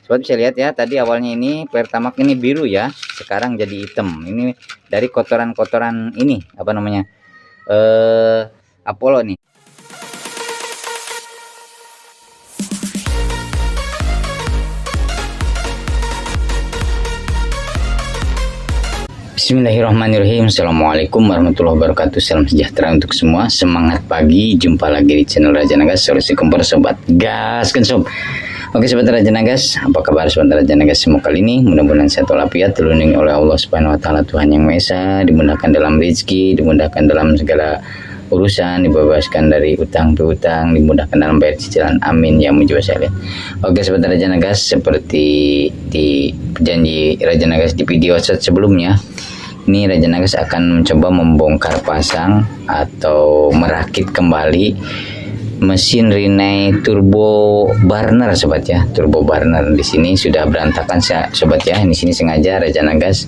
Sobat bisa lihat ya, tadi awalnya ini Pertamax ini biru ya, sekarang jadi hitam. Ini dari kotoran-kotoran ini apa namanya, Apollo nih. Bismillahirrahmanirrahim. Assalamualaikum warahmatullahi wabarakatuh. Salam sejahtera untuk semua. Semangat pagi. Jumpa lagi di channel Raja Nagas, solusi kompor sobat gas kan sob. Oke sobat Raja Nagas, apa kabar sobat Raja Nagas semua kali ini? Mudah-mudahan sehat walafiat, terlindungi oleh Allah Subhanahu wa taala, Tuhan yang Maha Esa, dimudahkan dalam rezeki, dimudahkan dalam segala urusan, dibebaskan dari utang piutang, dimudahkan dalam bayar cicilan. Amin ya mujib sekalian. Oke sobat Raja Nagas, seperti di janji Raja Nagas di video sebelumnya, ini Raja Nagas akan mencoba membongkar pasang atau merakit kembali mesin Rinnai turbo burner sobat ya. Turbo burner di sini sudah berantakan sobat ya. Di sini sengaja Raja Nagas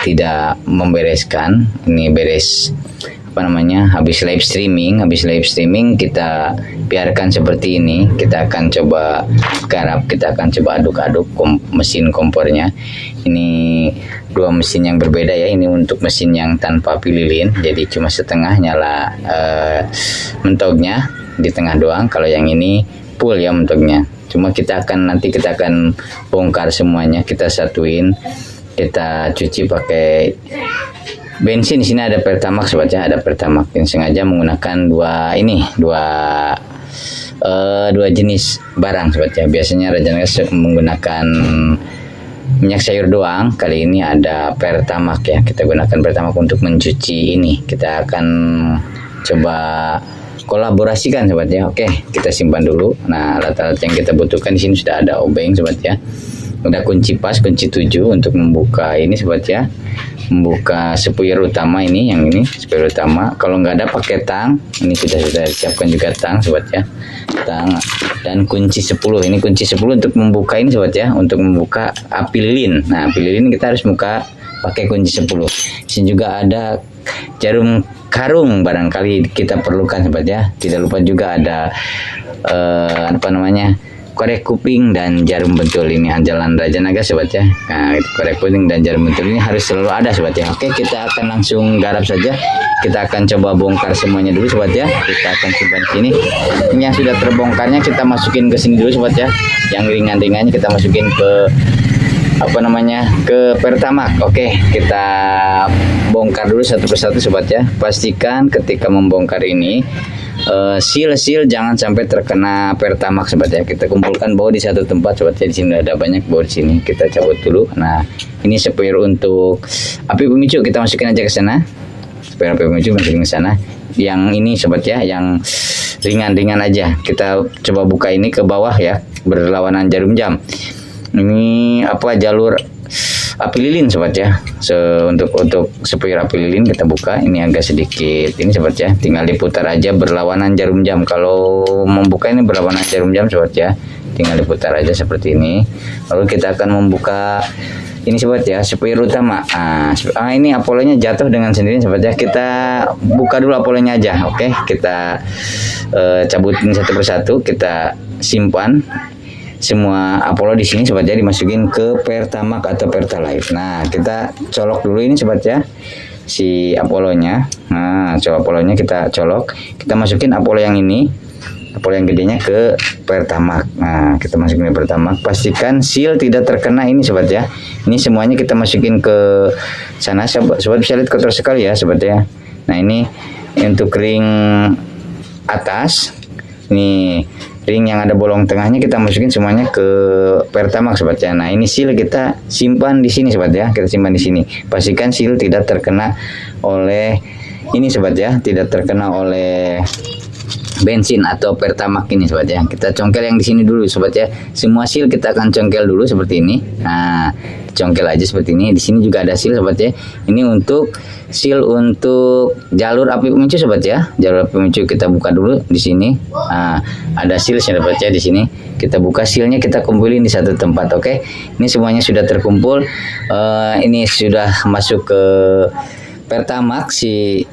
tidak membereskan. Ini beres apa namanya, habis live streaming kita biarkan seperti ini. Kita akan coba garap, kita akan coba aduk-aduk mesin kompornya. Ini dua mesin yang berbeda ya. Ini untuk mesin yang tanpa pililin, jadi cuma setengah nyala mentoknya di tengah doang. Kalau yang ini full ya mentoknya. Cuma nanti kita akan bongkar semuanya, kita satuin, kita cuci pakai bensin. Di sini ada Pertamax sobat ya, ada Pertamax. Yang sengaja menggunakan dua jenis barang sobat ya. Biasanya Raja Nagas menggunakan minyak sayur doang. Kali ini ada Pertamax ya. Kita gunakan Pertamax untuk mencuci ini. Kita akan coba kolaborasikan sobat ya. Oke, kita simpan dulu. Nah, alat-alat yang kita butuhkan di sini sudah ada obeng sobat ya. Udah kunci pas, kunci 7 untuk membuka ini sobat ya. Membuka spuyer utama ini, yang ini spuyer utama. Kalau nggak ada pakai tang, ini sudah disiapkan juga tang sobat ya. Tang dan kunci 10. Ini kunci 10 untuk membuka ini sobat ya, untuk membuka api lilin. Nah, api lilin kita harus buka pakai kunci 10. Di sini juga ada jarum karung, barangkali kita perlukan sobat ya. Tidak lupa juga ada apa namanya, korek kuping dan jarum bentul. Ini andalan Raja Nagas sobat ya. Nah, korek kuping dan jarum bentul ini harus selalu ada sobat ya. Oke, kita akan langsung garap saja. Kita akan coba bongkar semuanya dulu sobat ya. Kita akan simpan sini. Ini yang sudah terbongkarnya kita masukin ke sini dulu sobat ya. Yang ringan-ringannya kita masukin ke apa namanya, ke Pertamax. Oke, kita bongkar dulu satu persatu sobat ya. Pastikan ketika membongkar ini seal jangan sampai terkena Pertamax sobat ya. Kita kumpulkan bau di satu tempat sobat ya. Di sini ada banyak bau di sini, kita cabut dulu. Nah, ini spuyer untuk api pemicu, kita masukin aja ke sana. Spuyer api pemicu masukin ke sana. Yang ini sobat ya, yang ringan-ringan aja. Kita coba buka ini ke bawah ya, berlawanan jarum jam. Ini apa, jalur api lilin sobat ya. Untuk spuyer api lilin kita buka. Ini agak sedikit ini sobat ya, tinggal diputar aja berlawanan jarum jam. Kalau membuka ini berlawanan jarum jam sobat ya, tinggal diputar aja seperti ini. Lalu kita akan membuka ini sobat ya, spuyer utama. Ini Apollo-nya jatuh dengan sendirinya sobat ya. Kita buka dulu Apollo-nya aja. Oke, kita cabut ini satu persatu, kita simpan semua Apollo di sini sobat ya, dimasukin ke Pertamax atau Pertalite. Nah, kita colok dulu ini sobat ya, si Apollo-nya. Nah, coba Apollo-nya kita colok, kita masukin Apollo yang ini, Apollo yang gedenya ke Pertamax. Nah, kita masukin ke Pertamax. Pastikan seal tidak terkena ini sobat ya. Ini semuanya kita masukin ke sana sobat bisa lihat kotor sekali ya sobat ya. Nah, ini untuk ring atas, ini ring yang ada bolong tengahnya kita masukin semuanya ke Pertamax sobat ya. Nah, ini seal kita simpan di sini sobat ya, kita simpan di sini. Pastikan seal tidak terkena oleh ini sobat ya, tidak terkena oleh bensin atau Pertamax ini sobat ya. Kita congkel yang di sini dulu sobat ya. Semua seal kita akan congkel dulu seperti ini. Nah, congkel aja seperti ini. Di sini juga ada seal sobat ya. Ini untuk seal untuk jalur api pemicu sobat ya. Jalur api pemicu kita buka dulu di sini. Nah, ada seal sobat ya di sini. Kita buka sealnya, kita kumpulin di satu tempat. Oke, ini semuanya sudah terkumpul. Ini sudah masuk ke Pertamax si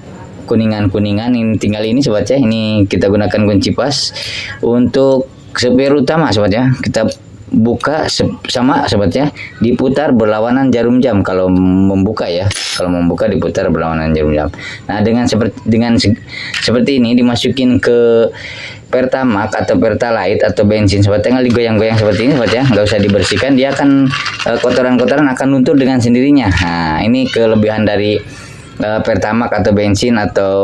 kuningan-kuningan. Ini tinggal ini sobat ya. Ini kita gunakan kunci pas untuk spuyer utama sobat ya. Kita buka sama sobat ya, diputar berlawanan jarum jam kalau membuka ya. Kalau membuka diputar berlawanan jarum jam. Nah, seperti ini dimasukin ke Pertamax atau Pertalite atau bensin sobat, tinggal digoyang-goyang seperti ini sobat ya, nggak usah dibersihkan, dia akan kotoran-kotoran akan luntur dengan sendirinya. Nah, ini kelebihan dari Pertamax atau bensin atau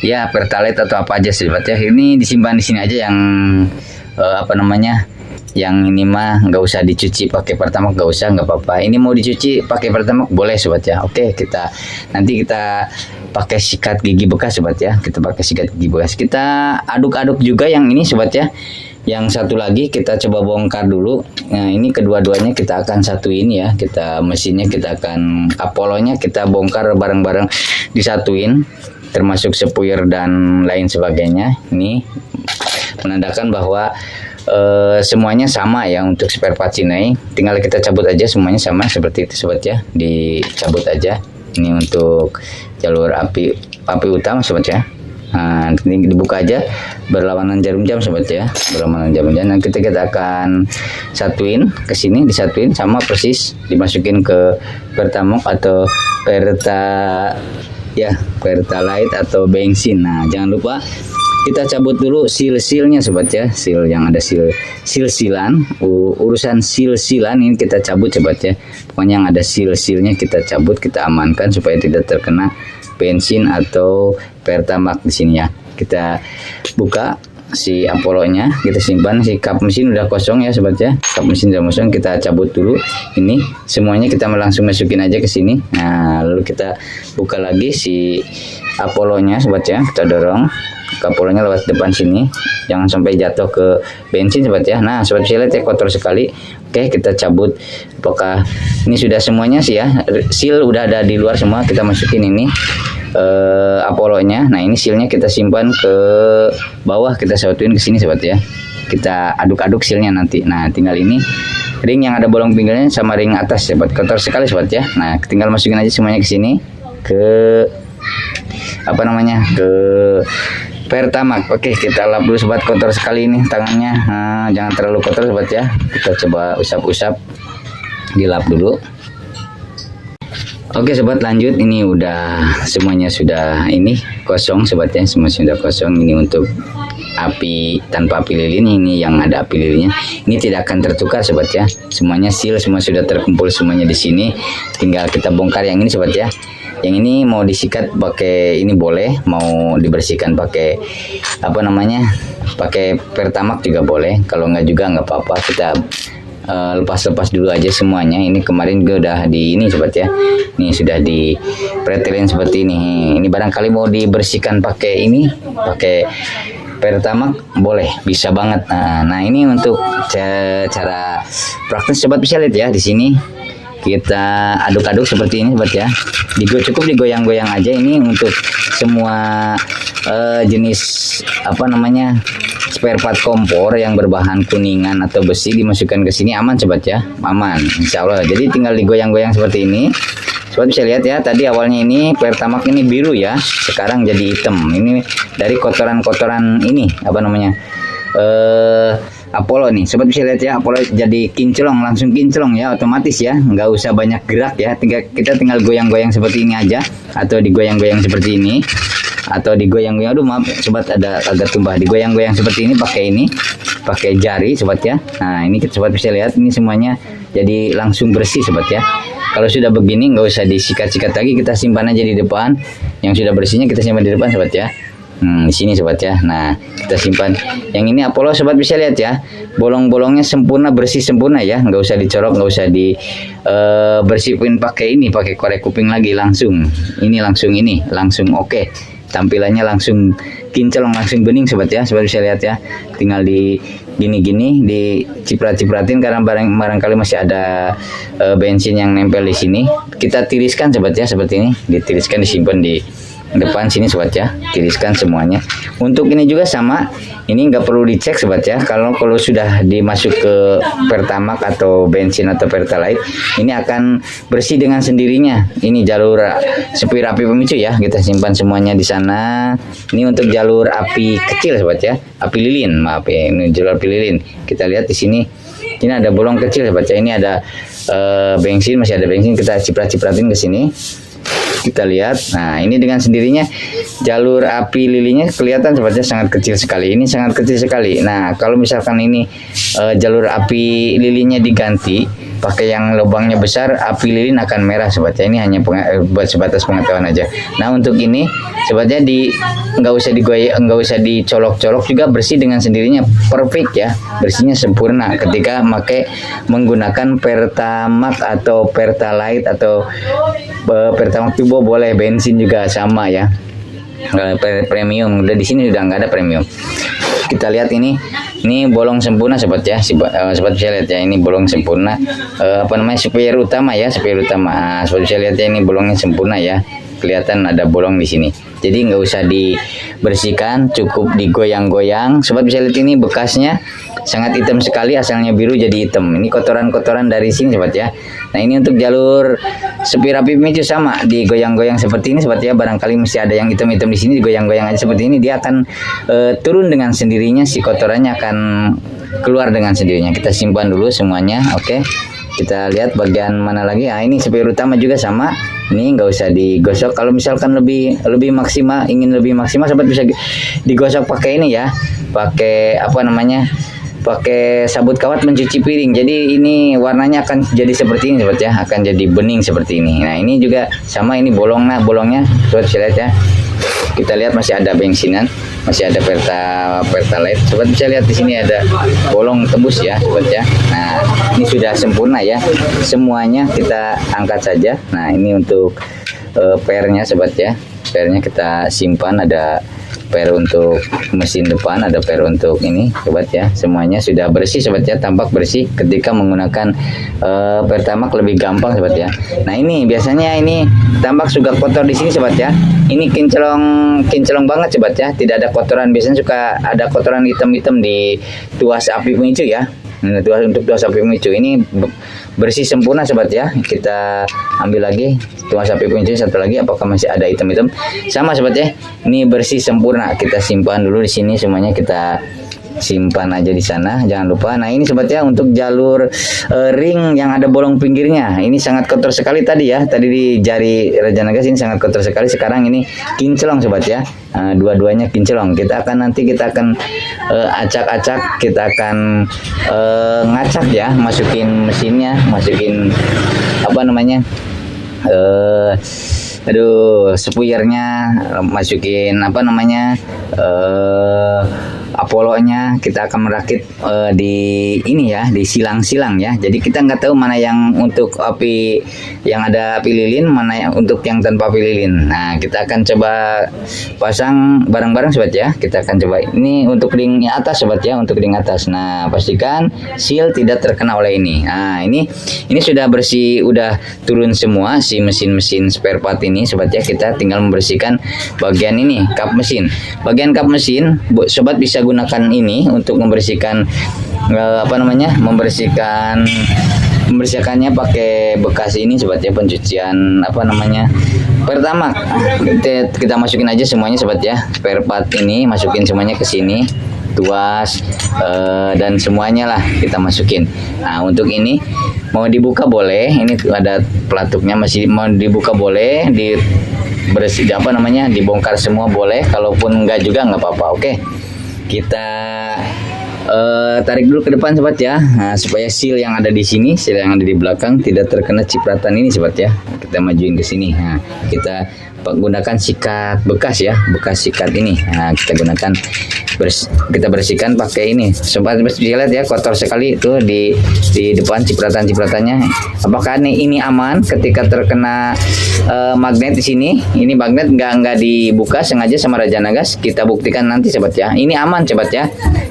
ya Pertalite atau apa aja sobat ya. Ini disimpan di sini aja, yang yang ini mah nggak usah dicuci pakai Pertamax, nggak apa-apa. Ini mau dicuci pakai Pertamax boleh sobat ya. Oke, nanti kita pakai sikat gigi bekas sobat ya, kita pakai sikat gigi bekas, kita aduk-aduk juga yang ini sobat ya. Yang satu lagi kita coba bongkar dulu. Nah, ini kedua-duanya kita akan satuin ya, mesinnya kita akan Apollo-nya kita bongkar bareng-bareng, disatuin termasuk sepuir dan lain sebagainya. Ini menandakan bahwa semuanya sama ya untuk spare part Sinae. Tinggal kita cabut aja, semuanya sama seperti itu sobat ya, dicabut aja. Ini untuk jalur api utama sobat ya. Nah, ini dibuka aja berlawanan jarum jam sobat ya, berlawanan jarum jam. Nanti kita akan satuin ke sini, disatuin sama persis, dimasukin ke Pertamax atau Pertalite atau bensin. Nah, jangan lupa kita cabut dulu seal-sealnya sobat ya, seal yang ada seal-sealan, urusan seal-sealan ini kita cabut sobat ya. Pokoknya yang ada seal-sealnya kita cabut, kita amankan supaya tidak terkena bensin atau Pertamax di sini ya. Kita buka si Apollo-nya, kita simpan. Si kap mesin udah kosong ya sobat ya, kap mesin udah kosong, kita cabut dulu. Ini semuanya kita langsung masukin aja ke sini. Nah, lalu kita buka lagi si Apollo-nya sobat ya, kita dorong Apollo-nya lewat depan sini, jangan sampai jatuh ke bensin sobat ya. Nah, sobat bisa lihat ya, kotor sekali. Oke, kita cabut. Apakah ini sudah semuanya sih ya, seal udah ada di luar semua, kita masukin ini Apollo-nya. Nah, ini sealnya kita simpan ke bawah, kita satuin ke sini sobat ya, kita aduk-aduk sealnya nanti. Nah, tinggal ini ring yang ada bolong pinggirnya sama ring atas sobat, kotor sekali sobat ya. Nah, tinggal masukin aja semuanya ke sini, ke ke Pertamax. Oke, kita lap dulu sobat, kotor sekali ini tangannya. Nah, jangan terlalu kotor sobat ya, kita coba usap-usap, dilap dulu. Oke sobat, lanjut. Ini udah semuanya sudah ini kosong sobat ya, semua sudah kosong. Ini untuk api tanpa api lilin, ini yang ada api lilinnya ini tidak akan tertukar sobat ya. Semuanya seal, semua sudah terkumpul semuanya di sini. Tinggal kita bongkar yang ini sobat ya. Yang ini mau disikat pakai ini boleh, mau dibersihkan pakai pakai Pertamax juga boleh. Kalau nggak juga nggak apa-apa, kita lepas dulu aja semuanya. Ini kemarin gue udah di ini sobat ya, ini sudah di pretelin seperti ini. Ini barangkali mau dibersihkan pakai Pertamax boleh, bisa banget. Nah, ini untuk cara praktis sobat bisa lihat ya. Di sini kita aduk-aduk seperti ini sobat ya, cukup digoyang-goyang aja. Ini untuk semua jenis spare part kompor yang berbahan kuningan atau besi, dimasukkan ke sini aman sobat ya, aman insya Allah. Jadi tinggal digoyang-goyang seperti ini sobat bisa lihat ya. Tadi awalnya ini Pertamax ini biru ya, sekarang jadi hitam. Ini dari kotoran-kotoran ini Apollo nih sobat bisa lihat ya, Apollo jadi kinclong, langsung kinclong ya, otomatis ya, nggak usah banyak gerak ya. Kita tinggal goyang-goyang seperti ini aja, atau digoyang-goyang seperti ini, atau digoyang-goyang. Aduh maaf sobat, ada agak tumpah. Digoyang-goyang seperti ini pakai jari sobat ya. Nah, ini sobat bisa lihat, ini semuanya jadi langsung bersih sobat ya. Kalau sudah begini nggak usah disikat-sikat lagi, kita simpan aja di depan. Yang sudah bersihnya kita simpan di depan sobat ya. Di sini sobat ya. Nah, kita simpan yang ini Apollo sobat bisa lihat ya, bolong-bolongnya sempurna, bersih sempurna ya, nggak usah dicorok, nggak usah bersihin pakai korek kuping lagi, langsung oke. Tampilannya langsung kinclong, langsung bening sobat ya. Sobat bisa lihat ya, tinggal di gini-gini diciprat-cipratin karena barangkali masih ada bensin yang nempel di sini. Kita tiriskan sobat ya, seperti ini, ditiriskan, disimpan di depan sini sobat ya, tiriskan semuanya. Untuk ini juga sama, ini nggak perlu dicek sobat ya. Kalau sudah dimasuk ke Pertamax atau bensin atau Pertalite, ini akan bersih dengan sendirinya. Ini jalur sepuir api pemicu ya, kita simpan semuanya di sana. Ini untuk jalur api kecil sobat ya, api lilin, maaf ya, ini jalur api lilin. Kita lihat di sini Ini ada bolong kecil sobat ya. Ini ada bensin, masih ada bensin, kita ciprat-cipratin ke sini. Kita lihat, nah ini dengan sendirinya jalur api lilinnya kelihatan sepertinya sangat kecil sekali. Ini sangat kecil sekali. Nah kalau misalkan ini jalur api lilinnya diganti pakai yang lubangnya besar, api lilin akan merah sobat ya. Ini hanya buat sebatas pengetahuan aja. Nah untuk ini sobatnya nggak usah digoyang, nggak usah dicolok-colok, juga bersih dengan sendirinya, perfect ya, bersihnya sempurna ketika menggunakan Pertamax atau Pertalite atau Pertamax Turbo, boleh bensin juga sama ya. Premium udah di sini udah nggak ada premium. Kita lihat ini bolong sempurna sobat ya. Sobat bisa lihat ya, ini bolong sempurna, supplier utama ya, supplier utama. Nah, sobat bisa lihat ya, ini bolongnya sempurna ya, kelihatan ada bolong di sini. Jadi nggak usah dibersihkan, cukup digoyang-goyang. Sobat bisa lihat ini bekasnya sangat hitam sekali, asalnya biru jadi hitam. Ini kotoran-kotoran dari sini sobat ya. Nah ini untuk jalur supir api pemicu sama, digoyang-goyang seperti ini sobat ya. Barangkali mesti ada yang hitam-hitam di sini, digoyang-goyang aja seperti ini, dia akan turun dengan sendirinya, si kotorannya akan keluar dengan sendirinya. Kita simpan dulu semuanya, oke. Kita lihat bagian mana lagi. Nah ini supir utama juga sama, ini nggak usah digosok. Kalau misalkan lebih maksimal, ingin lebih maksimal sobat bisa digosok pakai ini ya, pakai pakai sabut kawat mencuci piring. Jadi ini warnanya akan jadi seperti ini sobat ya, akan jadi bening seperti ini. Nah ini juga sama, ini bolongnya sobat bisa lihat ya. Kita lihat masih ada bensinan, masih ada Pertalite. Sobat bisa lihat di sini ada bolong tembus ya sobat ya. Nah ini sudah sempurna ya, semuanya kita angkat saja. Nah ini untuk pernya sobat ya, pernya kita simpan, ada per untuk mesin depan, ada per untuk ini sobat ya. Semuanya sudah bersih sobat ya, tampak bersih. Ketika menggunakan Pertamax lebih gampang sobat ya. Nah ini biasanya ini tampak juga kotor di sini sobat ya. Ini kinclong banget sobat ya, tidak ada kotoran. Biasanya suka ada kotoran hitam-hitam di tuas api pemicu ya. Untuk tuas api pemicu ini bersih sempurna sobat ya. Kita ambil lagi tuas api pemicu satu lagi, apakah masih ada hitam-hitam? Sama sobat ya, ini bersih sempurna. Kita simpan dulu di sini, semuanya kita simpan aja di sana, jangan lupa. Nah ini sobat ya, untuk jalur ring yang ada bolong pinggirnya, ini sangat kotor sekali tadi ya. Tadi di jari rajana gas ini sangat kotor sekali, sekarang ini kinclong sobat ya. Dua-duanya kinclong. Kita akan acak-acak, kita akan ngacak ya, masukin mesinnya, masukin spuyernya, masukin Apollo-nya. Kita akan merakit di ini ya, di silang-silang ya. Jadi kita nggak tahu mana yang untuk api yang ada api lilin, mana yang untuk yang tanpa api lilin. Nah kita akan coba pasang bareng-bareng sobat ya. Kita akan coba ini untuk ring atas sobat ya, untuk ring atas. Nah pastikan seal tidak terkena oleh ini. Nah ini sudah bersih, udah turun semua si mesin-mesin spare part ini sobat ya. Kita tinggal membersihkan bagian ini, kap mesin. Bagian kap mesin sobat bisa gunakan ini untuk membersihkan membersihkannya pakai bekas ini sobat ya, pencucian Pertamax. Kita masukin aja semuanya sobat ya, spare part ini masukin semuanya ke sini, tuas dan semuanya lah kita masukin. Nah untuk ini mau dibuka boleh, ini ada pelatuknya, masih mau dibuka boleh, dibongkar semua boleh, kalaupun enggak juga nggak apa-apa. Oke, kita tarik dulu ke depan sobat ya. Nah, supaya seal yang ada di sini, seal yang ada di belakang tidak terkena cipratan ini sobat ya. Kita majuin ke sini. Nah, kita gunakan sikat bekas ya, bekas sikat ini. Nah, kita bersihkan pakai ini. Sobat bisa lihat ya, kotor sekali itu di depan cipratan-cipratannya. Apakah ini aman ketika terkena magnet di sini? Ini magnet nggak dibuka sengaja sama Rajana Gas. Kita buktikan nanti sobat ya. Ini aman sobat ya.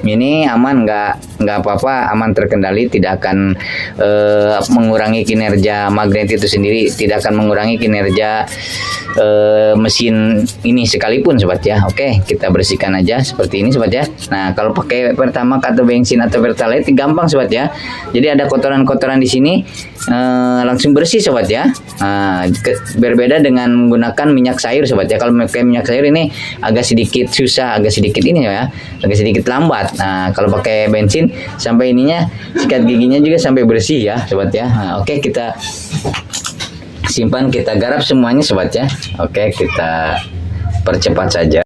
Ini aman, nggak apa-apa, aman, terkendali, tidak akan mengurangi kinerja magnet itu sendiri, tidak akan mengurangi kinerja mesin ini sekalipun sobat ya. Oke, kita bersihkan aja seperti ini sobat ya. Nah, kalau pakai Pertamax atau bensin atau Pertalite gampang sobat ya. Jadi ada kotoran-kotoran di sini langsung bersih sobat ya. Berbeda dengan menggunakan minyak sayur sobat ya. Kalau pakai minyak sayur ini agak sedikit susah, agak sedikit ini ya, agak sedikit lambat. Nah, kalau pakai bensin sampai ininya sikat giginya juga sampai bersih ya sobat ya. Nah, oke, kita simpan, kita garap semuanya sobat ya. Oke, kita percepat saja.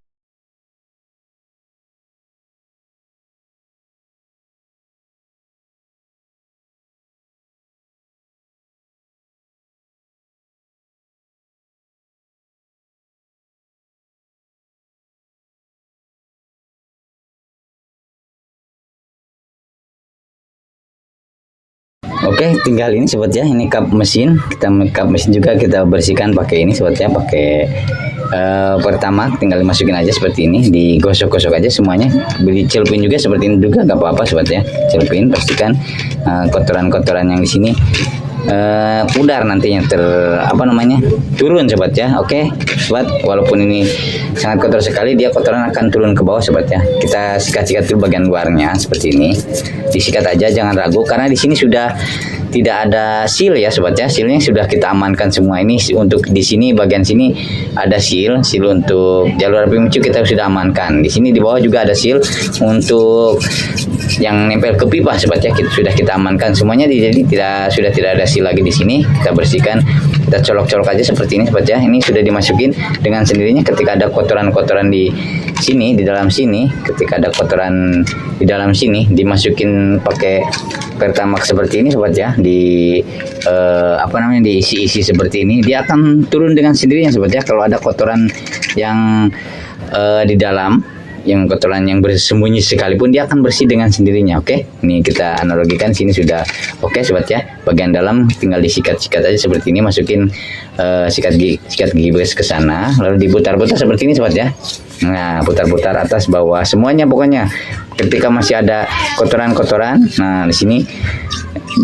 Oke, tinggal ini sobat ya, ini kap mesin, kap mesin juga kita bersihkan pakai ini sobat ya, pakai Pertamax. Tinggal dimasukin aja seperti ini, digosok-gosok aja semuanya, dicelupin juga seperti ini juga, nggak apa-apa sobat ya, celupin, pastikan kotoran-kotoran yang di sini pudar nantinya turun sobat ya. Oke sobat, walaupun ini sangat kotor sekali, dia kotoran akan turun ke bawah sobat ya. Kita sikat-sikat dulu bagian luarnya seperti ini, disikat aja, jangan ragu karena di sini sudah tidak ada seal ya sobat ya. Sealnya sudah kita amankan semua. Ini untuk di sini bagian sini ada seal untuk jalur api pemicu kita sudah amankan. Di sini di bawah juga ada seal untuk yang nempel ke pipa sobat ya, sudah kita amankan semuanya. Jadi sudah tidak ada seal lagi di sini. Kita bersihkan, kita colok-colok aja seperti ini sobat ya. Ini sudah dimasukin dengan sendirinya. Ketika ada kotoran-kotoran di sini, di dalam sini, ketika ada kotoran di dalam sini, dimasukin pakai Pertamax seperti ini sobat ya, diisi-isi seperti ini, dia akan turun dengan sendirinya sobat ya. Kalau ada kotoran yang di dalam, yang kotoran yang bersembunyi sekalipun, dia akan bersih dengan sendirinya. Oke, ini kita analogikan, sini sudah oke sobat ya. Bagian dalam tinggal disikat-sikat aja seperti ini, masukin sikat gigi bekas ke sana, lalu diputar-putar seperti ini sobat ya. Nah, putar-putar atas bawah semuanya pokoknya. Ketika masih ada kotoran-kotoran, nah di sini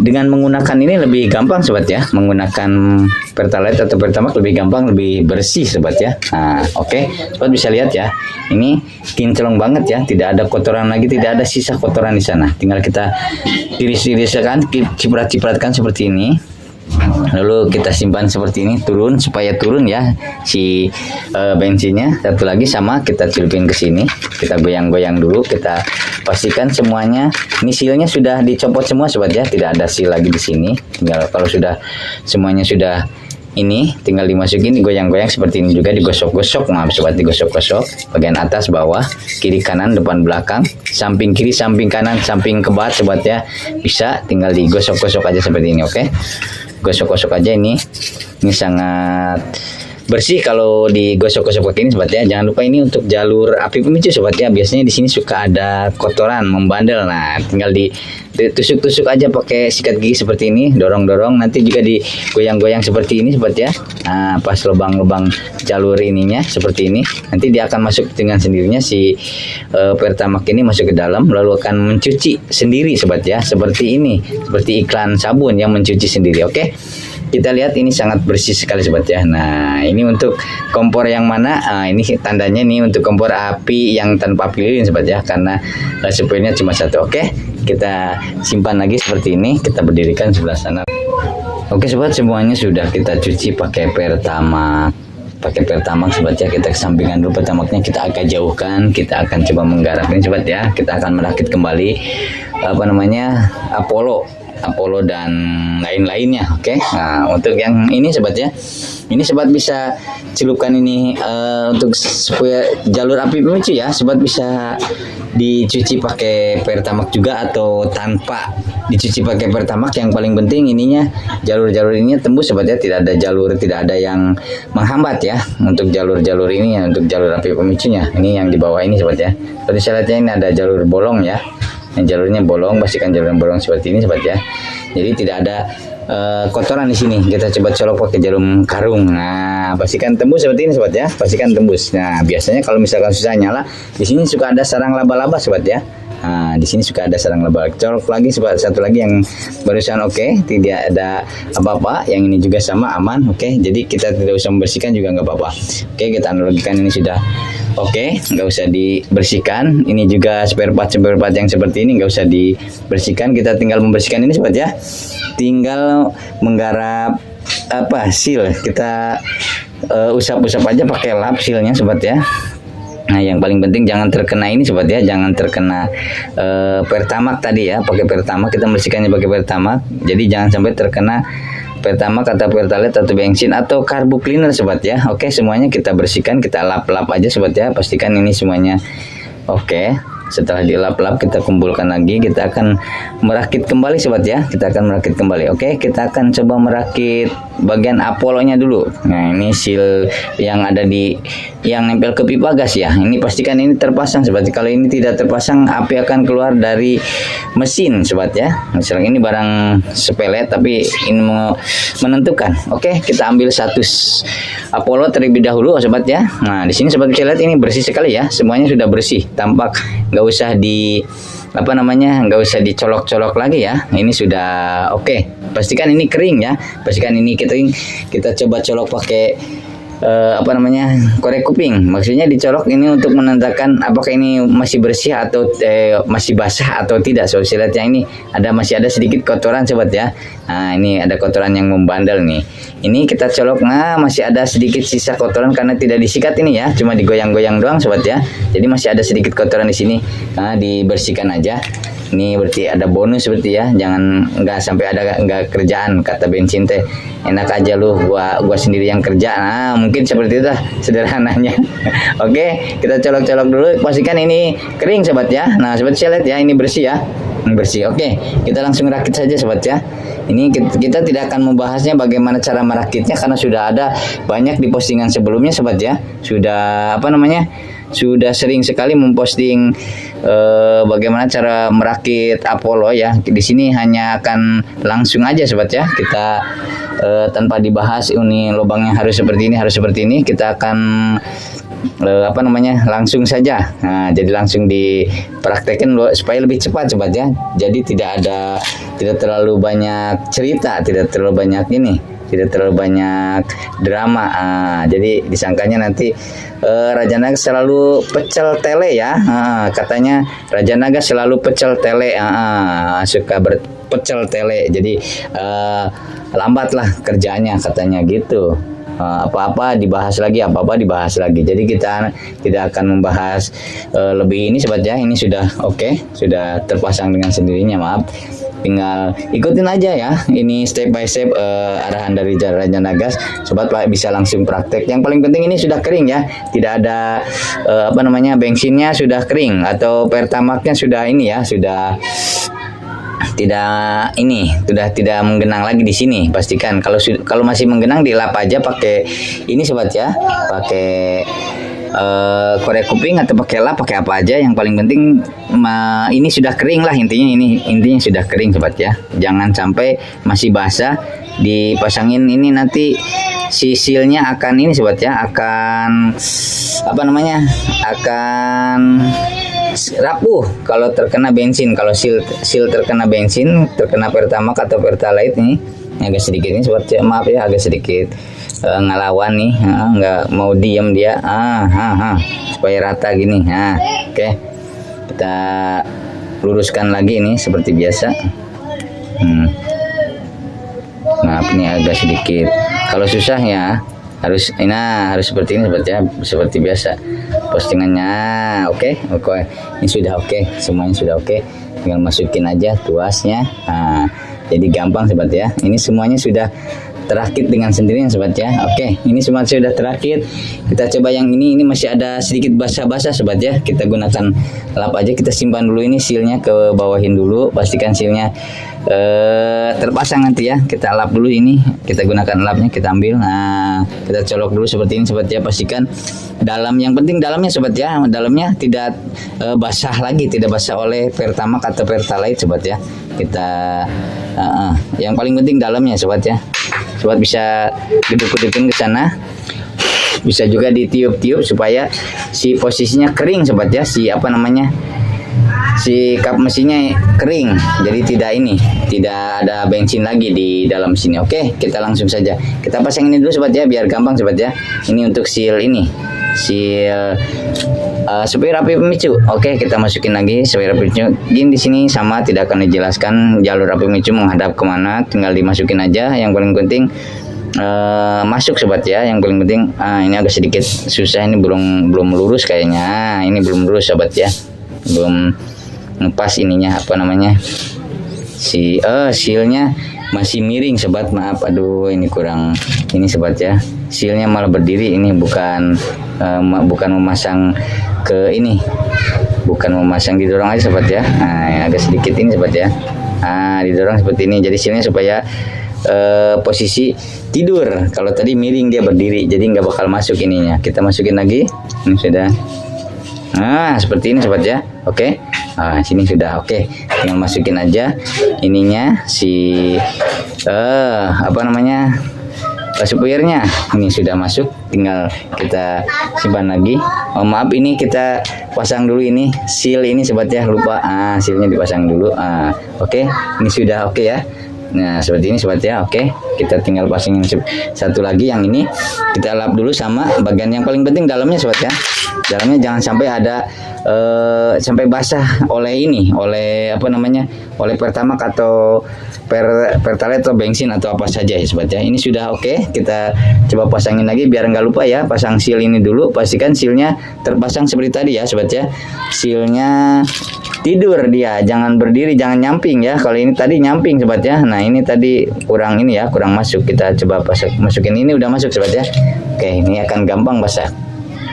dengan menggunakan ini lebih gampang sobat ya. Menggunakan Pertalite atau Pertamax lebih gampang, lebih bersih sobat ya. Nah, oke, sobat bisa lihat ya. Ini kinclong banget ya, tidak ada kotoran lagi, tidak ada sisa kotoran di sana. Tinggal kita tiris-tiriskan, ciprat-cipratkan seperti ini. Lalu kita simpan seperti ini, supaya turun ya si bensinnya. Satu lagi sama, kita celupin ke sini, kita goyang-goyang dulu, kita pastikan semuanya. Ini sealnya sudah dicopot semua sobat ya, tidak ada seal lagi di sini. Tinggal kalau sudah semuanya sudah ini, tinggal dimasukin, digoyang-goyang seperti ini juga, digosok-gosok, maaf sobat, digosok-gosok bagian atas bawah, kiri kanan, depan belakang, samping kiri, samping kanan, samping kebat sobat ya. Bisa tinggal digosok-gosok aja seperti ini. Oke, gosok-gosok aja ini sangat bersih kalau digosok-gosok pakai ini sobat ya. Jangan lupa ini untuk jalur api pemicu sobat ya. Biasanya di sini suka ada kotoran membandel. Nah, tinggal ditusuk-tusuk aja pakai sikat gigi seperti ini, dorong-dorong, nanti juga digoyang-goyang seperti ini sobat ya. Nah, pas lubang-lubang jalur ininya seperti ini, nanti dia akan masuk dengan sendirinya si Pertamax ini masuk ke dalam, lalu akan mencuci sendiri sobat ya. Seperti ini, seperti iklan sabun yang mencuci sendiri. Oke, kita lihat ini sangat bersih sekali sobat ya. Nah, ini untuk kompor yang mana? Ini tandanya nih untuk kompor api yang tanpa api lilin sobat ya, karena supirnya cuma satu. Oke, kita simpan lagi seperti ini, kita berdirikan sebelah sana. Oke sobat, semuanya sudah kita cuci pakai Pertamax. Sobat ya, kita kesampingan dulu Pertamaxnya, kita agak jauhkan. Kita akan coba menggarap ini sobat ya. Kita akan merakit kembali Apollo dan lain-lainnya. Oke, nah untuk yang ini sobat ya, ini sobat bisa celupkan ini untuk supaya jalur api pemicu ya. Sobat bisa dicuci pakai Pertamax juga atau tanpa dicuci pakai Pertamax. Yang paling penting ininya jalur-jalur ini tembus sobat ya, tidak ada yang menghambat ya untuk jalur-jalur ini ya, untuk jalur api pemicunya. Ini yang di bawah ini sobat ya. Seperti saya lihatnya ini ada jalur bolong ya. Yang jalurnya bolong, pastikan jalurnya bolong seperti ini sobat ya. Jadi tidak ada kotoran di sini. Kita coba colok pakai jarum karung. Nah, pastikan tembus seperti ini sobat ya. Pastikan tembus. Nah, biasanya kalau misalkan susah nyala, di sini suka ada sarang laba-laba sobat ya. Nah, di sini suka ada sarang laba. Colok lagi satu lagi yang barusan oke, tidak ada apa-apa. Yang ini juga sama aman, oke. Jadi kita tidak usah membersihkan juga nggak apa-apa. Oke, kita analogikan ini sudah oke, nggak usah dibersihkan. Ini juga spare part yang seperti ini nggak usah dibersihkan. Kita tinggal membersihkan ini sobat ya. Tinggal menggarap seal. Kita usap-usap aja pakai lap sealnya sobat ya. Nah, yang paling penting jangan terkena ini sobat ya, jangan terkena Pertamax tadi ya. Pakai Pertamax, kita bersihkannya pakai Pertamax. Jadi jangan sampai terkena Pertamax atau Pertalite atau bensin atau carbo cleaner sobat ya. Oke, semuanya kita bersihkan, kita lap-lap aja sobat ya. Pastikan ini semuanya oke. Setelah dilap-lap kita kumpulkan lagi, kita akan merakit kembali sobat ya. Kita akan merakit kembali. Oke, kita akan coba merakit bagian Apollo-nya dulu. Nah, ini seal yang ada yang nempel ke pipa gas ya. Ini pastikan ini terpasang sobat. Kalau ini tidak terpasang, api akan keluar dari mesin sobat ya. Misalnya ini barang sepele tapi ini menentukan. Oke, kita ambil satu Apollo terlebih dahulu sobat ya. Nah, di sini sobat bisa lihat ini bersih sekali ya. Semuanya sudah bersih. Tampak nggak usah nggak usah dicolok-colok lagi ya. Ini sudah oke. Pastikan ini kering ya. Pastikan ini kita coba colok pakai korek kuping. Maksudnya dicolok ini untuk menandakan apakah ini masih bersih atau masih basah atau tidak. So, saya lihat yang ini masih ada sedikit kotoran sobat ya. Nah, ini ada kotoran yang membandel nih. Ini kita colok, nah masih ada sedikit sisa kotoran karena tidak disikat ini ya, cuma digoyang-goyang doang sobat ya. Jadi masih ada sedikit kotoran di sini. Nah, dibersihkan aja. Ini berarti ada bonus seperti ya, jangan nggak sampai nggak kerjaan kata bensin teh. Enak aja lu, gua sendiri yang kerja. Nah, mungkin seperti itu lah sederhananya. Oke, kita colok-colok dulu, pastikan ini kering sobat ya. Nah, sobat saya lihat ya, ini bersih ya. Bersih. Oke, kita langsung rakit saja sobat ya. Ini kita tidak akan membahasnya bagaimana cara merakitnya karena sudah ada banyak di postingan sebelumnya sobat ya. Sudah sudah sering sekali memposting bagaimana cara merakit Apollo ya. Di sini hanya akan langsung aja sobat ya. Kita tanpa dibahas ini lubangnya harus seperti ini, kita akan langsung saja. Nah, jadi langsung dipraktekkan supaya lebih cepat sobat ya. Jadi tidak terlalu banyak cerita, tidak terlalu banyak drama. Jadi disangkanya nanti Raja Naga selalu pecel tele ya. Katanya Raja Naga selalu pecel tele. Suka berpecel tele. Jadi lambatlah kerjanya katanya gitu. Apa-apa dibahas lagi. Jadi kita tidak akan membahas lebih ini sobat ya. Ini sudah oke, sudah terpasang dengan sendirinya. Maaf, tinggal ikutin aja ya. Ini step by step arahan dari Raja Nagas. Sobat bisa langsung praktek. Yang paling penting ini sudah kering ya. Tidak ada bensinnya sudah kering atau Pertamaxnya sudah ini ya, sudah tidak menggenang lagi di sini. Pastikan kalau masih menggenang dilap aja pakai ini sobat ya, pakai korek kuping atau pakai lap, pakai apa aja. Yang paling penting ini sudah kering lah intinya sudah kering sobat ya. Jangan sampai masih basah dipasangin ini, nanti sisilnya akan ini sobat ya, akan akan rapuh kalau terkena bensin. Kalau seal terkena bensin, terkena Pertamax atau Pertalite ini agak sedikit ini sobat ya, maaf ya, agak sedikit ngelawan nih, nggak mau diem dia. Supaya rata gini. Oke, kita luruskan lagi ini seperti biasa. Maaf ini agak sedikit, kalau susah ya harus seperti ini sobat ya, seperti biasa postingannya. Oke, ini sudah oke, semuanya sudah oke, tinggal masukin aja tuasnya. Jadi gampang sobat ya, ini semuanya sudah terakit dengan sendirinya sobat ya. Oke, ini semua sudah terakit. Kita coba yang ini masih ada sedikit basah-basah sobat ya. Kita gunakan lap aja, kita simpan dulu ini sealnya, ke bawahin dulu, pastikan sealnya terpasang nanti ya. Kita lap dulu ini, kita gunakan lapnya, kita ambil. Nah, kita colok dulu seperti ini sobat ya. Pastikan yang penting dalamnya sobat ya, dalamnya tidak basah lagi, tidak basah oleh Pertamax atau Pertalite sobat ya. Kita yang paling penting dalamnya sobat ya. Sobat bisa geduk-gedukin ke sana, bisa juga ditiup-tiup supaya si posisinya kering sobat ya, si kap mesinnya kering, jadi tidak ada bensin lagi di dalam sini. Oke, kita langsung saja kita pasang ini dulu sobat ya, biar gampang sobat ya. Ini untuk seal supaya rapi pemicu. Oke, kita masukin lagi supaya rapi pemicu. Gini di sini sama, tidak akan dijelaskan jalur rapi pemicu menghadap kemana, tinggal dimasukin aja. Yang paling penting masuk sobat ya, yang paling penting. Ini agak sedikit susah, ini belum lurus kayaknya. Ini belum lurus sobat ya, belum pas ininya apa namanya, sealnya masih miring sobat, maaf, aduh ini kurang ini sobat ya, sealnya malah berdiri. Ini bukan memasang ke ini, bukan memasang, didorong aja sobat ya. Agak sedikit ini sobat ya, didorong seperti ini, jadi sealnya supaya posisi tidur. Kalau tadi miring dia berdiri, jadi nggak bakal masuk ininya. Kita masukin lagi, ini sudah. Seperti ini sobat ya. Oke, sini sudah. Oke, tinggal masukin aja ininya apa namanya, suppliernya. Ini sudah masuk, tinggal kita simpan lagi. Maaf, ini kita pasang dulu ini seal ini sobat ya, lupa sealnya dipasang dulu. Oke, ini sudah oke ya. Nah seperti ini sobat ya. Oke, kita tinggal pasangin satu lagi, yang ini kita lap dulu sama bagian yang paling penting dalamnya sobat ya. Dalamnya jangan sampai ada sampai basah oleh apa namanya, oleh pertamax atau pertalite atau bensin atau apa saja ya sobat ya. Ini sudah oke, kita coba pasangin lagi biar nggak lupa ya. Pasang seal ini dulu, pastikan sealnya terpasang seperti tadi ya sobat ya. Sealnya tidur dia, jangan berdiri, jangan nyamping ya. Kalau ini tadi nyamping sobat ya. Nah ini tadi kurang ini ya, kurang masuk. Kita coba masukin, ini udah masuk sobat ya. Oke, ini akan gampang basah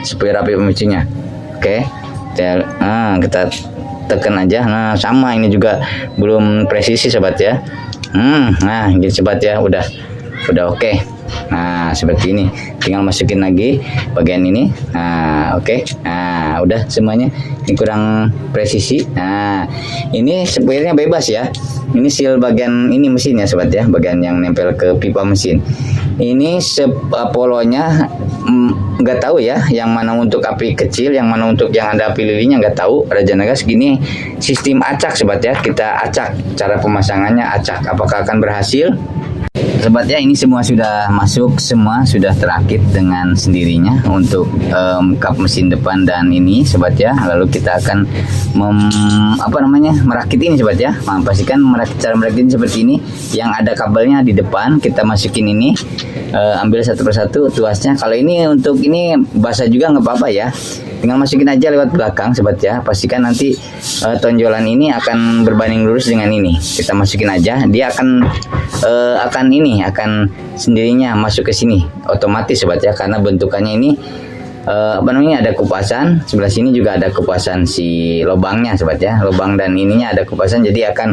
supaya rapi pemicunya. Oke, kita tekan aja. Nah sama, ini juga belum presisi sobat ya. Nah gitu sobat ya, udah oke. Nah seperti ini, tinggal masukin lagi bagian ini. Oke. Udah semuanya, ini kurang presisi. Ini suppliernya bebas ya. Ini seal bagian ini mesinnya sobat ya, bagian yang nempel ke pipa mesin. Ini polonya nggak tahu ya, yang mana untuk api kecil, yang mana untuk yang ada api lilinnya nggak tahu. Raja Nagas gini sistem acak sobat ya, kita acak, cara pemasangannya acak. Apakah akan berhasil? Sobat ya, ini semua sudah masuk, semua sudah terakit dengan sendirinya untuk kap mesin depan dan ini sobat ya. Lalu kita akan merakit ini sobat ya. Pastikan cara merakit ini seperti ini. Yang ada kabelnya di depan kita masukin ini, ambil satu persatu tuasnya. Kalau ini untuk ini basah juga nggak apa-apa ya, tinggal masukin aja lewat belakang sobat ya. Pastikan nanti tonjolan ini akan berbanding lurus dengan ini. Kita masukin aja, dia akan sendirinya masuk ke sini otomatis sobat ya, karena bentukannya ini ada kupasan. Sebelah sini juga ada kupasan si lubangnya sobat ya, lubang dan ininya ada kupasan, jadi akan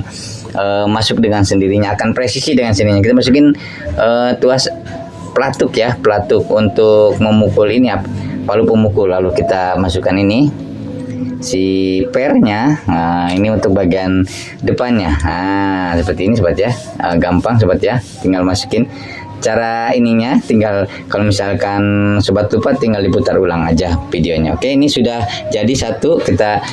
masuk dengan sendirinya, akan presisi dengan sendirinya. Kita masukin tuas pelatuk ya, pelatuk untuk memukul ini, palu pemukul. Lalu kita masukkan ini si pernya. Ini untuk bagian depannya. Seperti ini sobat ya. Gampang sobat ya, tinggal masukin. Cara ininya tinggal, kalau misalkan sobat lupa tinggal diputar ulang aja videonya. Oke, ini sudah jadi satu. Kita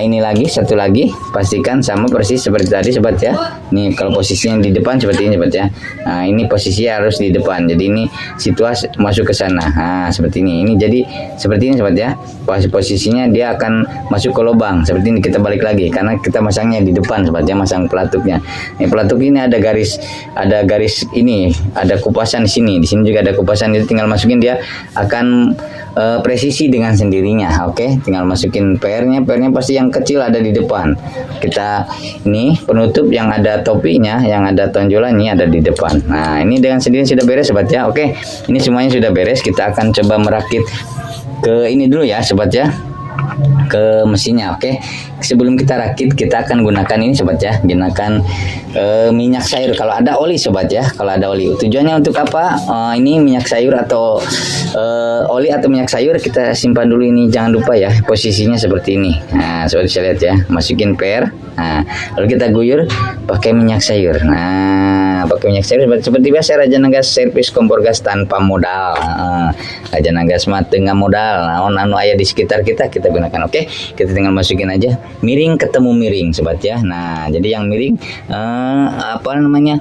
ini lagi satu lagi, pastikan sama persis seperti tadi sobat ya. Ini kalau posisinya di depan seperti ini sobat ya. Nah ini posisinya harus di depan, jadi ini situasi masuk ke sana. Seperti ini. Ini jadi seperti ini sobat ya. Posisinya dia akan masuk ke lubang seperti ini. Kita balik lagi karena kita masangnya di depan sobat ya, masang pelatuknya. Ini pelatuk ini ada garis ini, ada kupasan di sini juga ada kupasan, jadi tinggal masukin, dia akan presisi dengan sendirinya. Oke, tinggal masukin pernya pasti yang kecil ada di depan. Kita ini penutup yang ada topinya, yang ada tonjolannya ada di depan. Nah ini dengan sendirinya sudah beres sobat ya. Oke, ini semuanya sudah beres. Kita akan coba merakit ke ini dulu ya sobat ya, ke mesinnya. Oke, sebelum kita rakit kita akan gunakan ini sobat ya, gunakan minyak sayur kalau ada oli sobat ya. Kalau ada oli, tujuannya untuk apa? Ini minyak sayur atau oli atau minyak sayur kita simpan dulu. Ini jangan lupa ya posisinya seperti ini. Nah sobat bisa lihat ya, masukin per. Nah, lalu kita guyur pakai minyak sayur. Nah, pakai minyak sayur seperti biasa Rajana Gas servis kompor gas tanpa modal. Rajana Gas mah tengah modal. Anu aya di sekitar kita gunakan. Oke, kita tinggal masukin aja. Miring ketemu miring sobat ya. Nah, jadi yang miring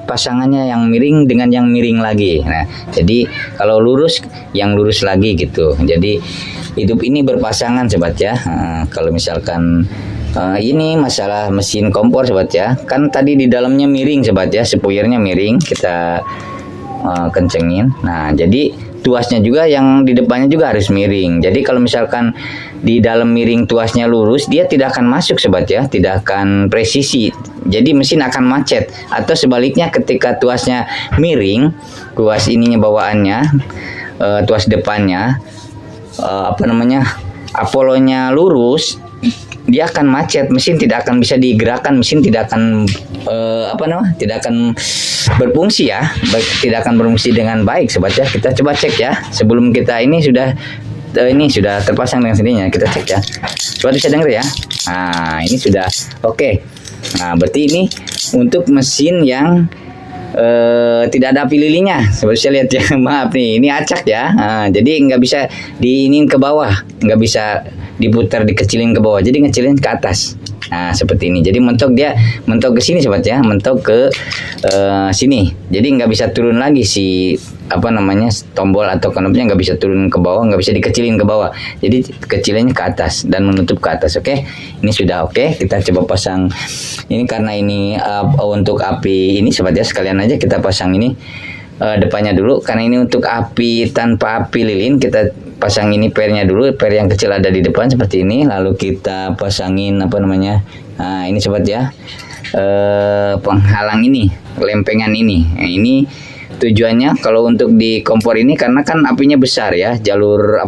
pasangannya yang miring dengan yang miring lagi. Nah, jadi kalau lurus yang lurus lagi gitu. Jadi hidup ini berpasangan sobat ya. Kalau misalkan ini masalah mesin kompor sobat ya, kan tadi di dalamnya miring sobat ya, sepuyernya miring, kita kencengin. Nah, jadi tuasnya juga yang di depannya juga harus miring. Jadi kalau misalkan di dalam miring tuasnya lurus, dia tidak akan masuk sobat ya, tidak akan presisi. Jadi mesin akan macet. Atau sebaliknya ketika tuasnya miring, tuas ininya bawaannya, tuas depannya, Apollonya lurus, dia akan macet, mesin tidak akan bisa digerakkan, mesin tidak akan tidak akan berfungsi ya, tidak akan berfungsi dengan baik sobat ya. Kita coba cek ya, sebelum kita ini sudah terpasang dengan sendirinya, kita cek ya. Sobat bisa dengar ya. Nah, ini sudah oke. Nah, berarti ini untuk mesin yang tidak ada api lilinnya. Seperti saya lihat ya, maaf nih, ini acak ya. Jadi nggak bisa diinin ke bawah, nggak bisa diputar dikecilin ke bawah, jadi ngecilin ke atas. Nah, seperti ini. Jadi mentok ke sini sobat ya, mentok ke sini. Jadi nggak bisa turun lagi si tombol atau knopnya, nggak bisa turun ke bawah, nggak bisa dikecilin ke bawah. Jadi kecilinnya ke atas dan menutup ke atas. Oke, ini sudah oke. Kita coba pasang ini karena ini untuk api ini sobat ya, sekalian aja kita pasang ini depannya dulu, karena ini untuk api tanpa api lilin. Kita pasang ini pernya dulu, per yang kecil ada di depan seperti ini, lalu kita pasangin nah ini sobat ya, penghalang ini, lempengan ini. Nah, ini tujuannya kalau untuk di kompor ini, karena kan apinya besar ya, jalur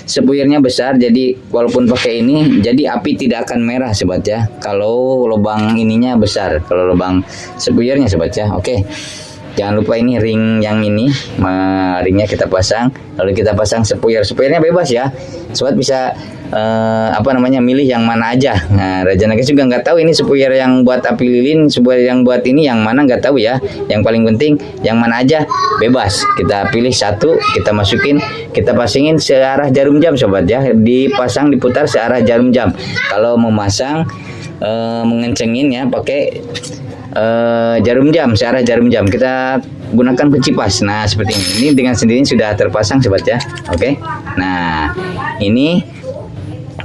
sepuyernya besar, jadi walaupun pakai ini, jadi api tidak akan merah sobat ya, kalau lubang ininya besar, kalau lubang sepuyernya sobat ya. Oke, jangan lupa ini ring yang ini, ringnya kita pasang, lalu kita pasang sepuyernya bebas ya, sobat bisa milih yang mana aja. Nah, Rajana Gas juga nggak tahu ini sepuyer yang buat api lilin, sepuyer yang buat ini yang mana nggak tahu ya. Yang paling penting yang mana aja bebas. Kita pilih satu, kita masukin, kita pasangin searah jarum jam sobat ya. Dipasang diputar searah jarum jam. Kalau memasang mengencengin ya pakai jarum jam, searah jarum jam. Kita gunakan kunci pas. Nah, seperti ini. Ini dengan sendirinya sudah terpasang sobat ya. Oke. Nah,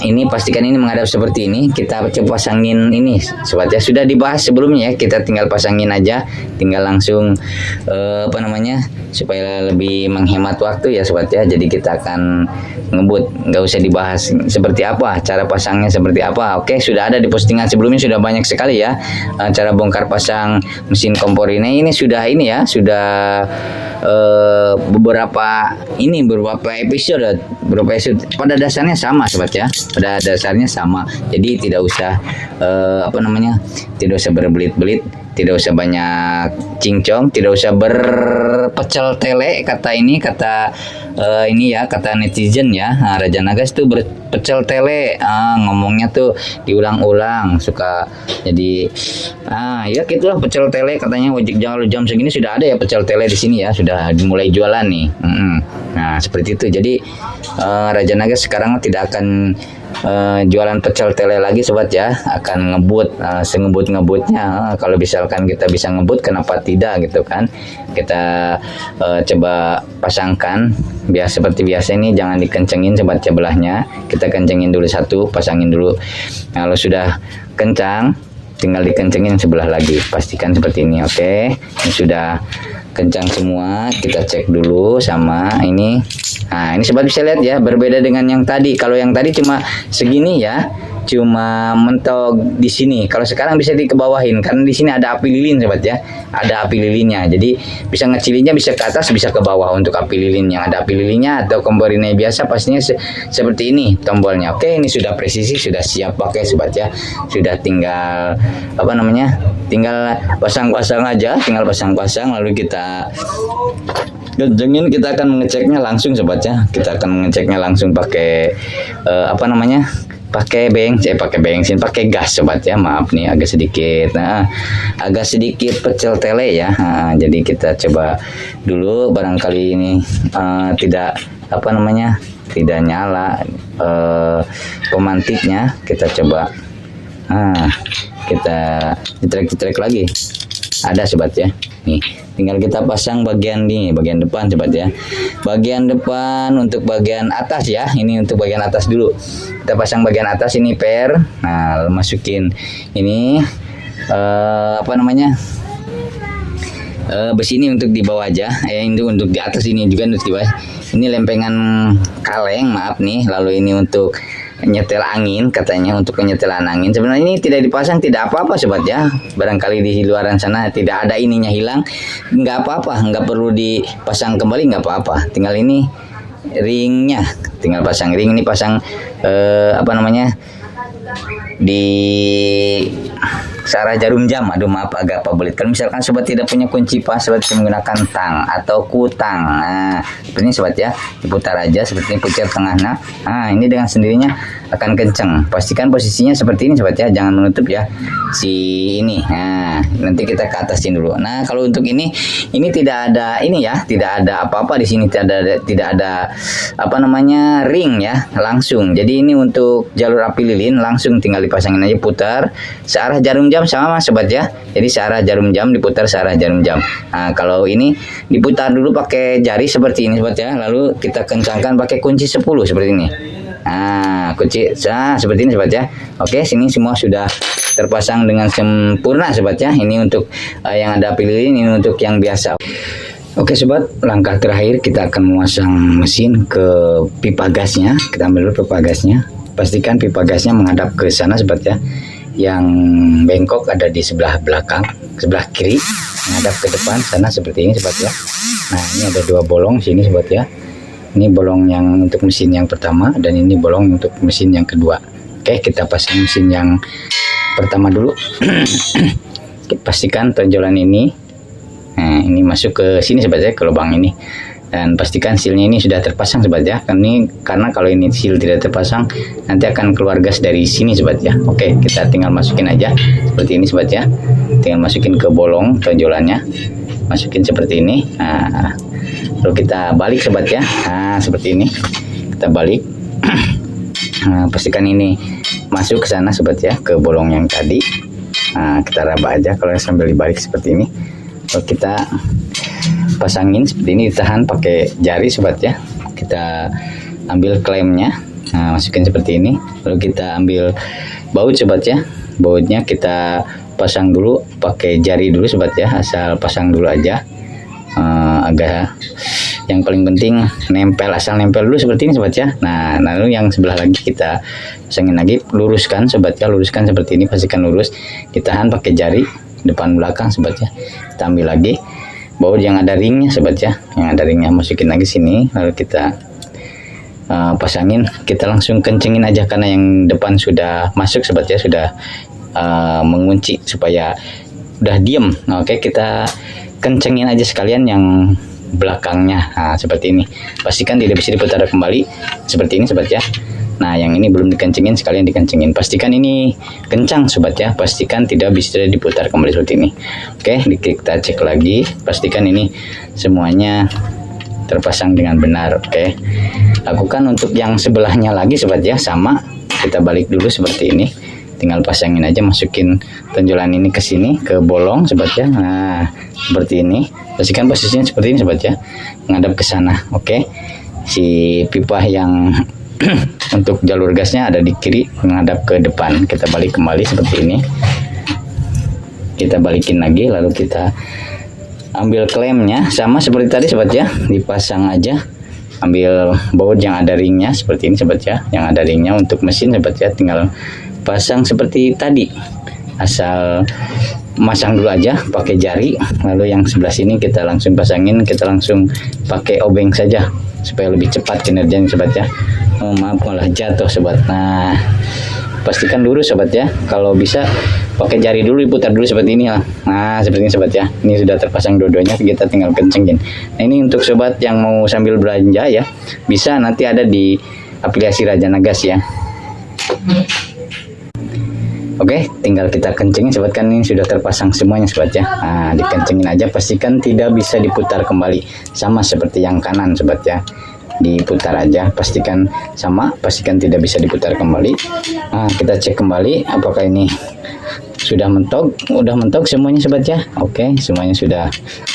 ini pastikan ini menghadap seperti ini. Kita coba pasangin ini sobat ya, sudah dibahas sebelumnya ya, kita tinggal pasangin aja, tinggal langsung supaya lebih menghemat waktu ya sobat ya. Jadi kita akan ngebut, nggak usah dibahas seperti apa, cara pasangnya seperti apa. Oke, sudah ada di postingan sebelumnya, sudah banyak sekali ya cara bongkar pasang mesin kompor ini sudah beberapa episode, pada dasarnya sama sobat ya, pada dasarnya sama. Jadi tidak usah tidak usah berbelit-belit, tidak usah banyak cincong, tidak usah berpecel tele, kata netizen ya. Nah, Rajana Gas tuh berpecel tele, ngomongnya tuh diulang-ulang, suka jadi ya gitulah pecel tele katanya. Jangan jam segini sudah ada ya pecel tele di sini ya, sudah dimulai jualan nih. Nah, seperti itu. Jadi Rajana Gas sekarang tidak akan jualan pecel tele lagi sobat ya, akan ngebut sengebut-ngebutnya. Kalau misalkan kita bisa ngebut, kenapa tidak gitu kan. Kita coba pasangkan seperti biasa ini, jangan dikencengin sobat sebelahnya, kita kencengin dulu satu, pasangin dulu. Kalau sudah kencang tinggal dikencengin sebelah lagi, pastikan seperti ini. Oke, ini sudah kencang semua, kita cek dulu sama ini. Nah, ini sobat bisa lihat ya, berbeda dengan yang tadi. Kalau yang tadi cuma segini ya, cuma mentok di sini. Kalau sekarang bisa dikebawahin, karena di sini ada api lilin sobat ya, ada api lilinnya. Jadi bisa ngecilinnya bisa ke atas, bisa ke bawah untuk api lilin yang ada api lilinnya. Atau kompor ini biasa pastinya seperti ini tombolnya. Oke, ini sudah presisi, sudah siap pakai sobat ya. Sudah tinggal tinggal pasang-pasang aja, tinggal pasang-pasang, lalu kita kencengin. Kita akan mengeceknya langsung sobat ya, kita akan mengeceknya langsung pakai pakai bensin, pakai gas sobat ya. Maaf nih agak sedikit, agak sedikit pecel tele ya. Jadi kita coba dulu, barangkali ini tidak tidak nyala pemantiknya. Kita coba, kita cetrek lagi, ada sobat ya. Nih tinggal kita pasang bagian depan sobat ya. Bagian depan untuk bagian atas ya. Ini untuk bagian atas dulu. Kita pasang bagian atas ini Nah, masukin ini besi ini untuk di bawah aja. Ini untuk di atas, ini juga untuk di bawah. Ini lempengan kaleng, maaf nih. Lalu ini untuk nyetel angin, katanya untuk penyetelan angin. Sebenarnya ini tidak dipasang tidak apa-apa sobat ya. Barangkali di luaran sana tidak ada ininya hilang, nggak apa-apa, nggak perlu dipasang kembali, nggak apa-apa. Tinggal ini ringnya, tinggal pasang ring ini, pasang di searah jarum jam. Aduh maaf agak pabelit. Kalau misalkan sobat tidak punya kunci pas, sobat bisa menggunakan tang atau kutang. Nah, seperti ini sobat ya, diputar aja seperti ini, putar tengah. Nah, ini dengan sendirinya akan kenceng. Pastikan posisinya seperti ini sobat ya, jangan menutup ya si ini. Nah, nanti kita ke atasin dulu. Nah, kalau untuk ini tidak ada ini ya, tidak ada apa-apa di sini, tidak ada ring ya, langsung. Jadi ini untuk jalur api lilin, langsung tinggal dipasangin aja, putar searah jarum jam sama sobat ya. Jadi searah jarum jam, diputar searah jarum jam. Nah, kalau ini diputar dulu pakai jari seperti ini sobat ya, lalu kita kencangkan pakai kunci 10 seperti ini. Nah, kunci seperti ini sobat ya. Oke, sini semua sudah terpasang dengan sempurna sobat ya. Ini untuk yang ada api lilin, ini untuk yang biasa. Oke sobat, langkah terakhir kita akan memasang mesin ke pipa gasnya. Kita ambil dulu pipa gasnya. Pastikan pipa gasnya menghadap ke sana sobat ya. Yang bengkok ada di sebelah belakang, sebelah kiri, menghadap ke depan sana seperti ini sobat ya. Nah, ini ada 2 bolong sini sobat ya. Ini bolong yang untuk mesin yang pertama, dan ini bolong untuk mesin yang kedua. Oke, kita pasang mesin yang pertama dulu. Pastikan tonjolan ini, nah ini masuk ke sini sobat ya, ke lubang ini. Dan pastikan sealnya ini sudah terpasang sobat ya. Karena kalau ini seal tidak terpasang, nanti akan keluar gas dari sini sobat ya. Oke, kita tinggal masukin aja seperti ini sobat ya. Tinggal masukin ke bolong tonjolannya, masukin seperti ini. Nah, lalu kita balik sobat ya. Nah, seperti ini kita balik. Nah, pastikan ini masuk ke sana sobat ya, ke bolong yang tadi. Nah, kita raba aja kalau sambil dibalik seperti ini. Lalu kita pasangin seperti ini, ditahan pakai jari sobat ya. Kita ambil klemnya, nah masukin seperti ini. Lalu kita ambil baut sobat ya. Bautnya kita pasang dulu pakai jari dulu sobat ya, asal pasang dulu aja. Agak yang paling penting nempel, asal nempel dulu seperti ini sobat ya. Nah, lalu yang sebelah lagi kita pasangin lagi, luruskan sobat ya, luruskan seperti ini, pastikan lurus. Ditahan pakai jari depan belakang sobat ya. Kita ambil lagi baut yang ada ringnya sobat ya, yang ada ringnya, masukin lagi sini. Lalu kita pasangin, kita langsung kencengin aja karena yang depan sudah masuk sobat ya, sudah mengunci supaya udah diem. Nah, oke, kita kencengin aja sekalian yang belakangnya. Nah, seperti ini. Pastikan tidak bisa diputar kembali seperti ini sobat ya. Nah, yang ini belum dikencengin, sekalian dikencengin. Pastikan ini kencang sobat ya. Pastikan tidak bisa diputar kembali seperti ini. Oke, kita cek lagi. Pastikan ini semuanya terpasang dengan benar. Oke, lakukan untuk yang sebelahnya lagi sobat ya, sama. Kita balik dulu seperti ini. Tinggal pasangin aja, masukin tonjolan ini ke sini, ke bolong sobat ya. Nah, seperti ini. Pastikan posisinya seperti ini sobat ya, menghadap ke sana. Oke, si pipa yang untuk jalur gasnya ada di kiri, menghadap ke depan. Kita balik kembali seperti ini. Kita balikin lagi, lalu kita ambil klemnya, sama seperti tadi sobat ya, dipasang aja. Ambil baut yang ada ringnya seperti ini sobat ya, yang ada ringnya untuk mesin sobat ya, tinggal pasang seperti tadi, asal masang dulu aja pakai jari. Lalu yang sebelah sini kita langsung pasangin, kita langsung pakai obeng saja supaya lebih cepat kinerjanya sobat ya. Oh, maaf malah jatuh sobat. Nah, pastikan lurus sobat ya, kalau bisa pakai jari dulu, diputar dulu seperti ini lah. Nah, seperti ini sobat ya, ini sudah terpasang dua-duanya, kita tinggal kencengin. Nah, ini untuk sobat yang mau sambil belanja ya, bisa nanti ada di aplikasi Rajana Gas ya. Oke, tinggal kita kencingin sobat, kan ini sudah terpasang semuanya sobat ya. Nah, dikencingin aja, pastikan tidak bisa diputar kembali, sama seperti yang kanan sobat ya. Diputar aja, pastikan sama, pastikan tidak bisa diputar kembali. Nah, kita cek kembali apakah ini sudah mentok. Udah mentok semuanya sobat ya. Oke, semuanya sudah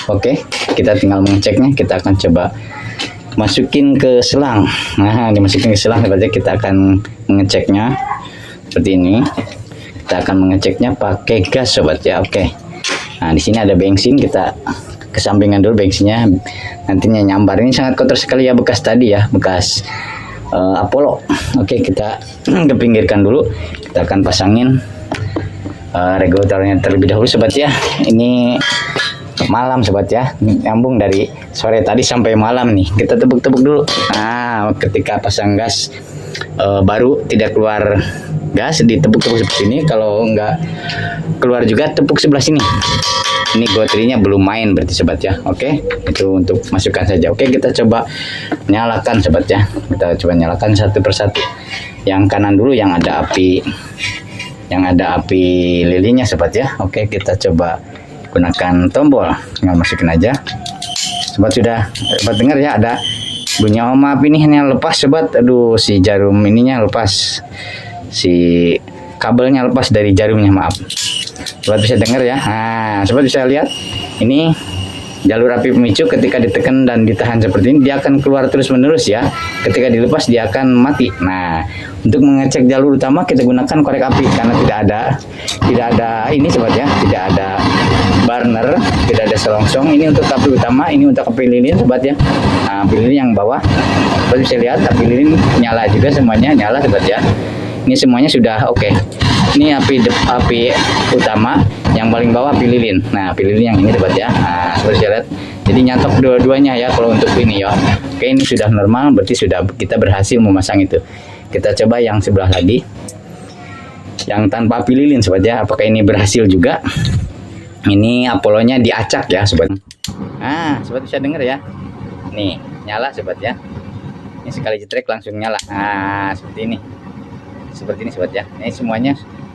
oke. Kita tinggal mengeceknya. Kita akan coba masukin ke selang. Nah, dimasukin ke selang sobat ya. Kita akan mengeceknya seperti ini. Kita akan mengeceknya pakai gas sobat ya. Oke. Nah, di sini ada bensin, kita kesampingan dulu bensinnya, nantinya nyambar. Ini sangat kotor sekali ya, bekas tadi ya, bekas Apollo. Oke, kita kepinggirkan dulu. Kita akan pasangin regulatornya terlebih dahulu sobat ya. Ini malam sobat ya, nyambung dari sore tadi sampai malam nih. Kita tepuk-tepuk dulu. Nah, ketika pasang gas baru tidak keluar gas, ditepuk-tepuk seperti ini. Kalau enggak keluar juga, tepuk sebelah sini. Ini gotrinya belum main berarti sobat ya. Oke, itu untuk masukkan saja. Oke, kita coba nyalakan sobat ya. Kita coba nyalakan satu persatu. Yang kanan dulu, yang ada api lilinnya sobat ya. Oke, kita coba gunakan tombol, tinggal masukin aja. Sobat sudah dapat dengar ya, ada bunyi. Oh maaf, ini hanya lepas sobat. Aduh, si jarum ininya lepas, si kabelnya lepas dari jarumnya, maaf. Sobat bisa dengar ya. Nah, sobat bisa lihat ini jalur api pemicu. Ketika ditekan dan ditahan seperti ini, dia akan keluar terus menerus ya. Ketika dilepas dia akan mati. Nah, untuk mengecek jalur utama kita gunakan korek api, karena tidak ada ini sobat ya, tidak ada burner, tidak ada selongsong. Ini untuk api utama, ini untuk api lilin sobat ya. Nah, api lilin yang bawah sobat bisa lihat, api lilin nyala juga, semuanya nyala sobat ya. Ini semuanya sudah oke. Ini api utama, yang paling bawah api lilin. Nah, api lilin yang ini sobat ya. Nah, sobat bisa lihat, jadi nyatok dua-duanya ya kalau untuk ini ya. Oke, ini sudah normal, berarti sudah kita berhasil memasang itu. Kita coba yang sebelah lagi, yang tanpa api lilin sobat ya. Apakah ini berhasil juga? Ini Apollo-nya diacak ya sobat. Nah, sobat bisa dengar ya. Nih, nyala sobat ya. Ini sekali jetrek langsung nyala. Nah, seperti ini. Seperti ini sobat ya. Ini semuanya,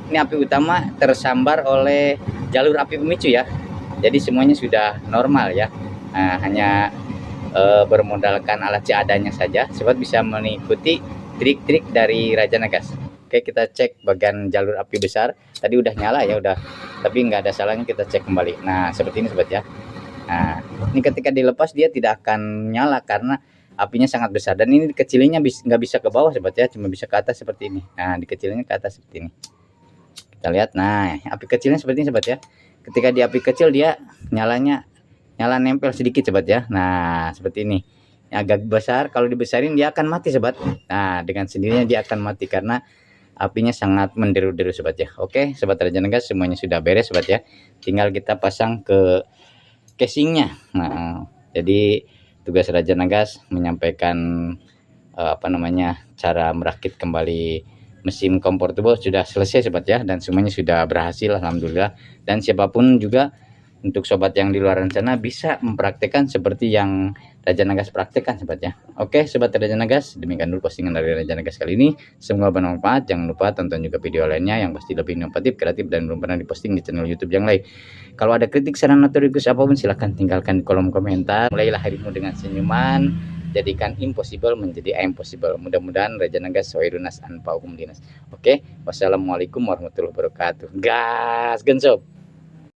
ini api utama tersambar oleh jalur api pemicu ya. Jadi semuanya sudah normal ya. Nah, hanya bermodalkan alat seadanya saja. Sobat bisa mengikuti trik-trik dari Raja Nagas. Oke, kita cek bagian jalur api besar. Tadi udah nyala ya, udah. Tapi nggak ada salahnya kita cek kembali. Nah, seperti ini sobat ya. Nah, ini ketika dilepas dia tidak akan nyala karena apinya sangat besar. Dan ini dikecilinnya nggak bisa ke bawah sobat ya, cuma bisa ke atas seperti ini. Nah, dikecilinnya ke atas seperti ini. Kita lihat. Nah, api kecilnya seperti ini sobat ya. Ketika di api kecil dia nyala nempel sedikit sobat ya. Nah, seperti ini. Yang agak besar, kalau dibesarin dia akan mati sobat. Nah, dengan sendirinya dia akan mati karena apinya sangat menderu-deru sobat ya. Oke, sobat Raja Nagas, semuanya sudah beres sobat ya. Tinggal kita pasang ke casingnya. Nah, jadi tugas Raja Nagas menyampaikan cara merakit kembali mesin kompor turbo sudah selesai sobat ya, dan semuanya sudah berhasil alhamdulillah. Dan siapapun juga, untuk sobat yang di luar sana, bisa mempraktekkan seperti yang Raja Nagas praktekkan sobat ya. Oke sobat Raja Nagas, demikian dulu postingan dari Raja Nagas kali ini. Semoga bermanfaat. Jangan lupa tonton juga video lainnya yang pasti lebih inovatif, kreatif, dan belum pernah diposting di channel YouTube yang lain. Kalau ada kritik, saran, atau request apapun, silahkan tinggalkan di kolom komentar. Mulailah harimu dengan senyuman, jadikan impossible menjadi impossible. Mudah-mudahan Raja Nagas Soirunas Anpa Hukum Dinas. Oke, wassalamualaikum warahmatullahi wabarakatuh. Gas gensob.